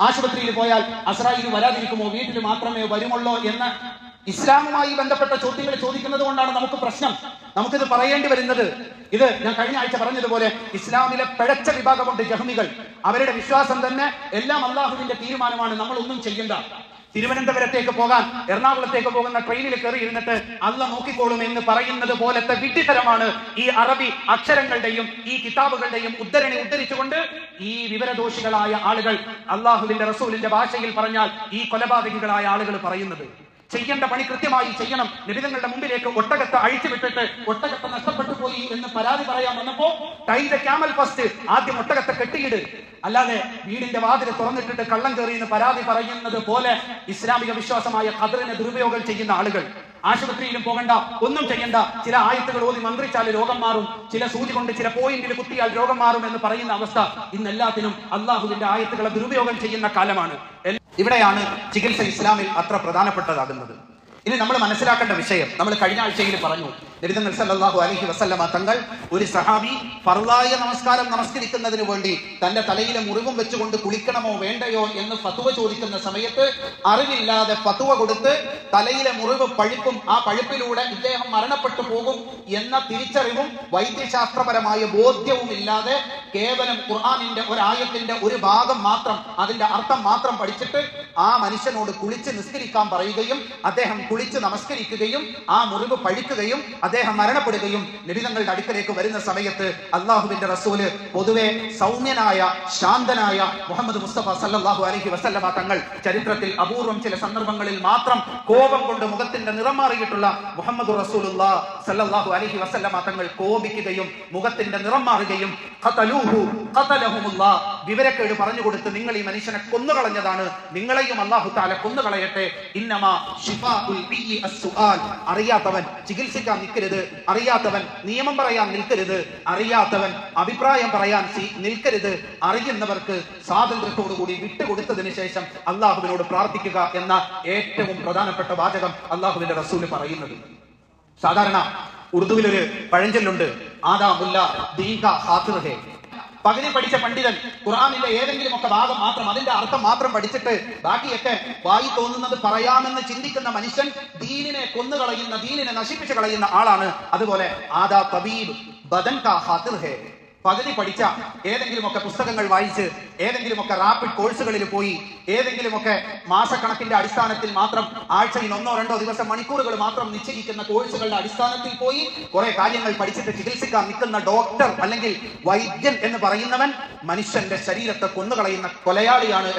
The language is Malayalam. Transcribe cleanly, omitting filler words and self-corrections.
ആശുപത്രിയിൽ പോയാൽ അസ്രായിൽ വരാതിരിക്കുമോ, വീട്ടിൽ മാത്രമേ വരുമുള്ളൂ എന്ന ഇസ്ലാമുമായി ബന്ധപ്പെട്ട ചോദ്യങ്ങൾ ചോദിക്കുന്നത് കൊണ്ടാണ് നമുക്ക് പ്രശ്നം. നമുക്കിത് പറയേണ്ടി വരുന്നത്. ഇത് ഞാൻ കഴിഞ്ഞ ആഴ്ച പറഞ്ഞതുപോലെ ഇസ്ലാമിലെ പിഴച്ച വിഭാഗമുണ്ട് ജഹ്മികൾ. അവരുടെ വിശ്വാസം തന്നെ എല്ലാം അള്ളാഹുവിന്റെ തീരുമാനമാണ്, നമ്മൾ ഒന്നും ചെയ്യണ്ട. തിരുവനന്തപുരത്തേക്ക് പോകാൻ എറണാകുളത്തേക്ക് പോകുന്ന ട്രെയിനിൽ കയറി ഇരുന്നിട്ട് അല്ല നോക്കിക്കോളും എന്ന് പറയുന്നത് പോലത്തെ വിഡ്ഢിത്തരമാണ് ഈ അറബി അക്ഷരങ്ങളുടെയും ഈ കിതാബുകളുടെയും ഉദ്ധരണി ഉദ്ധരിച്ചുകൊണ്ട് ഈ വിവരദോഷികളായ ആളുകൾ, അള്ളാഹുവിന്റെ റസൂലിന്റെ ഭാഷയിൽ പറഞ്ഞാൽ ഈ കൊലപാതകികളായ ആളുകൾ പറയുന്നത്. ചെയ്യേണ്ട പണി കൃത്യമായി ചെയ്യണം. നബിതങ്ങളുടെ മുമ്പിലേക്ക് ഒട്ടകത്തെ അഴിച്ചുവിട്ടിട്ട് ഒട്ടകത്തെ നഷ്ടപ്പെട്ടു പോയി എന്ന് പരാതി പറയാൻ വന്നപ്പോ ടൈ ദ ക്യാമൽ ഫസ്റ്റ്, ആദ്യം ഒട്ടകത്തെ കെട്ടിയിട്, അല്ലാതെ വീടിന്റെ വാതിൽ തുറന്നിട്ടിട്ട് കള്ളം കയറി എന്ന് പരാതി പറയുന്നത് പോലെ ഇസ്ലാമിക വിശ്വാസമായ ഖദറിനെ ദുരുപയോഗം ചെയ്യുന്ന ആളുകൾ. ആശുപത്രിയിലും പോകണ്ട, ഒന്നും ചെയ്യണ്ട, ചില ആയത്തുകൾ ഓതി മന്ത്രിച്ചാൽ രോഗം മാറും, ചില സൂചി കൊണ്ട് ചില പോയിന്റിൽ കുത്തിയാൽ രോഗം മാറും എന്ന് പറയുന്ന അവസ്ഥ ഇന്ന് എല്ലാത്തിനും അള്ളാഹുവിന്റെ ആയത്തുകളെ ദുരുപയോഗം ചെയ്യുന്ന കാലമാണ്. ഇവിടെയാണ് ചികിത്സ ഇസ്ലാമിൽ അത്ര പ്രധാനപ്പെട്ടതാകുന്നത്. ഇനി നമ്മൾ മനസ്സിലാക്കേണ്ട വിഷയം, നമ്മൾ കഴിഞ്ഞ ആഴ്ചയിൽ പറഞ്ഞു, നബി സല്ലല്ലാഹു അലൈഹി വസല്ലമ തങ്ങൾ ഒരു സഹാബി ഫർളായ നമസ്കാരം നമസ്കരിക്കുന്നതിന് വേണ്ടി തന്റെ തലയിലെ മുറിവും വെച്ചുകൊണ്ട് കുളിക്കണമോ വേണ്ടയോ എന്ന് ഫത്വ ചോദിക്കുന്ന സമയത്ത് അറിവില്ലാതെ ഫത്വ കൊടുത്ത് തലയിലെ മുറിവ് പഴുപ്പും ആ പഴുപ്പിലൂടെ ഇദ്ദേഹം മരണപ്പെട്ടു പോകും എന്ന തിരിച്ചറിവും വൈദ്യശാസ്ത്രപരമായ ബോധ്യവും ഇല്ലാതെ കേവലം ഖുർആനിന്റെ ഒരായത്തിന്റെ ഒരു ഭാഗം മാത്രം, അതിന്റെ അർത്ഥം മാത്രം പഠിച്ചിട്ട് ആ മനുഷ്യനോട് കുളിച്ച് നിസ്കരിക്കാൻ പറയുകയും അദ്ദേഹം കുളിച്ച് നമസ്കരിക്കുകയും ആ മുറിവ് പഴുക്കുകയും അദ്ദേഹം മരണപ്പെടുകയും നബിതങ്ങളുടെ അടുക്കലേക്ക് വരുന്ന സമയത്ത് അള്ളാഹുവിന്റെ റസൂല് പൊതുവെ സൗമ്യനായ ശാന്തനായ മുഹമ്മദ് മുസ്തഫ സല്ലല്ലാഹു അലൈഹി വസല്ലമ തങ്ങൾ ചരിത്രത്തിൽ അപൂർവം ചില സന്ദർഭങ്ങളിൽ മാത്രം കോപം കൊണ്ട് മുഖത്തിന്റെ നിറം മാറിയിട്ടുള്ള മുഹമ്മദ് റസൂലുള്ളാഹി സല്ലല്ലാഹു അലൈഹി വസല്ലമ തങ്ങൾ കോപിക്കുകയും മുഖത്തിന്റെ നിറം മാറുകയും ഖതലഹുമുല്ലാഹ്, വിവരക്കേട് പറഞ്ഞു കൊടുത്ത് നിങ്ങൾ ഈ മനുഷ്യനെ കൊന്നുകളഞ്ഞതാണ്, നിങ്ങളെയും അല്ലാഹു തആല കൊന്നുകളയട്ടെ. ഇന്നമാ ശിഫാഉൽ ബിഇ അസ്സുആൽ, അറിയാത്തവൻ ചികിത്സിക്കാൻ നിൽക്കരുത്, അറിയാത്തവൻ നിയമം പറയാൻ നിൽക്കരുത്, അറിയാത്തവൻ അഭിപ്രായം പറയാൻ നിൽക്കരുത്, അറിയുന്നവർക്ക് സ്വാതന്ത്ര്യത്തോടുകൂടി വിട്ടുകൊടുത്തതിന് ശേഷം അള്ളാഹുവിനോട് പ്രാർത്ഥിക്കുക എന്ന ഏറ്റവും പ്രധാനപ്പെട്ട വാചകം അള്ളാഹുവിന്റെ റസൂല് പറയുന്നത്. സാധാരണ ഉറുദുവിലൊരു പഴഞ്ചൊല്ലുണ്ട്, ആദാ മുല്ല ദീൻ കാ ഖാതിർ ഹേ. പകുതി പഠിച്ച പണ്ഡിതൻ ഖുർആനിലെ ഏതെങ്കിലും ഒക്കെ ഭാഗം മാത്രം, അതിന്റെ അർത്ഥം മാത്രം പഠിച്ചിട്ട് ബാക്കിയൊക്കെ വായി തോന്നുന്നത് പറയാമെന്ന് ചിന്തിക്കുന്ന മനുഷ്യൻ ദീനിനെ കൊന്നുകളയുന്ന, ദീനിനെ നശിപ്പിച്ചു കളയുന്ന ആളാണ്. അതുപോലെ ആദാ തബീബ് ബദൻ കാ ഖാതിർ ഹേ. പകുതി പഠിച്ച ഏതെങ്കിലുമൊക്കെ പുസ്തകങ്ങൾ വായിച്ച് ഏതെങ്കിലുമൊക്കെ റാപ്പിഡ് കോഴ്സുകളിൽ പോയി ഏതെങ്കിലുമൊക്കെ മാസക്കണക്കിന്റെ അടിസ്ഥാനത്തിൽ മാത്രം ആഴ്ചയിൽ 1-2 ദിവസം മണിക്കൂറുകൾ മാത്രം നിശ്ചയിക്കുന്ന കോഴ്സുകളുടെ അടിസ്ഥാനത്തിൽ പോയി കുറെ കാര്യങ്ങൾ പഠിച്ചിട്ട് ചികിത്സിക്കാൻ നിൽക്കുന്ന ഡോക്ടർ അല്ലെങ്കിൽ വൈദ്യൻ എന്ന് പറയുന്നവൻ മനുഷ്യന്റെ ശരീരത്തെ കൊന്നുകളയുന്ന കൊലയാളിയാണ്.